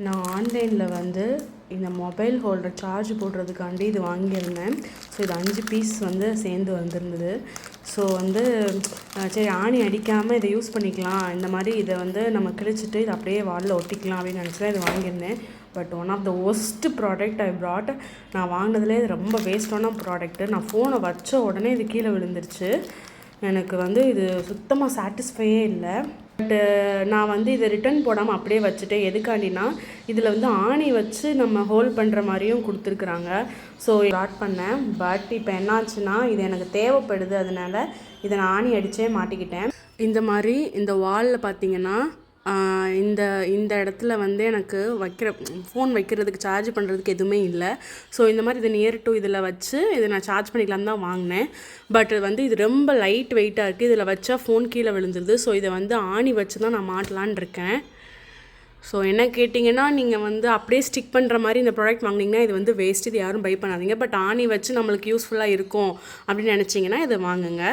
நான் ஆன்லைனில் வந்து இந்த மொபைல் ஹோல்டர் சார்ஜ் போடுறதுக்காண்டி இது வாங்கியிருந்தேன். ஸோ இது 5 பீஸ் வந்து சேர்ந்து வந்திருந்தது. ஸோ வந்து சரி ஆணி அடிக்காமல் இதை யூஸ் பண்ணிக்கலாம், இந்த மாதிரி இதை வந்து நம்ம கிழிச்சிட்டு இதை அப்படியே வாலில் ஒட்டிக்கலாம் அப்படின்னு நினச்சி தான் இது வாங்கியிருந்தேன். But one of the worst product I bought. நான் வாங்கினதுலேயே இது ரொம்ப வேஸ்ட்டான ப்ராடக்ட்டு. நான் ஃபோனை வச்ச உடனே இது கீழே விழுந்துருச்சு. எனக்கு வந்து இது சுத்தமாக சாட்டிஸ்ஃபையே இல்லை. பட்டு நான் வந்து இதை ரிட்டன் போடாமல் அப்படியே வச்சுட்டேன். எதுக்காண்டினா இதில் வந்து ஆணி வச்சு நம்ம ஹோல்ட் பண்ணுற மாதிரியும் கொடுத்துருக்குறாங்க. ஸோ ஸ்டார்ட் பண்ணேன். பட் இப்போ என்னாச்சுன்னா இது எனக்கு தேவைப்படுது, அதனால் இதை நான் ஆணி அடித்தே மாட்டிக்கிட்டேன். இந்த மாதிரி இந்த வாலில் பார்த்தீங்கன்னா இந்த இந்த இடத்துல வந்து எனக்கு ஃபோன் வைக்கிறதுக்கு சார்ஜ் பண்ணுறதுக்கு எதுவுமே இல்லை. ஸோ இந்த மாதிரி இது நியர் டு இதில் வச்சு இதை நான் சார்ஜ் பண்ணிக்கலான்னு தான் வாங்கினேன். பட் வந்து இது ரொம்ப லைட் வெயிட்டாக இருக்குது. இதில் வச்சா ஃபோன் கீழே விழுந்துருது. ஸோ இதை வந்து ஆணி வச்சு தான் நான் மாட்டலான் இருக்கேன். ஸோ என்ன கேட்டிங்கன்னா, நீங்கள் வந்து அப்படியே ஸ்டிக் பண்ணுற மாதிரி இந்த ப்ராடக்ட் வாங்கினீங்கன்னா இது வந்து வேஸ்ட். இது யாரும் பை பண்ணாதீங்க. பட் ஆணி வச்சு நம்மளுக்கு யூஸ்ஃபுல்லாக இருக்கும் அப்படின்னு நினச்சிங்கன்னா இதை வாங்குங்க.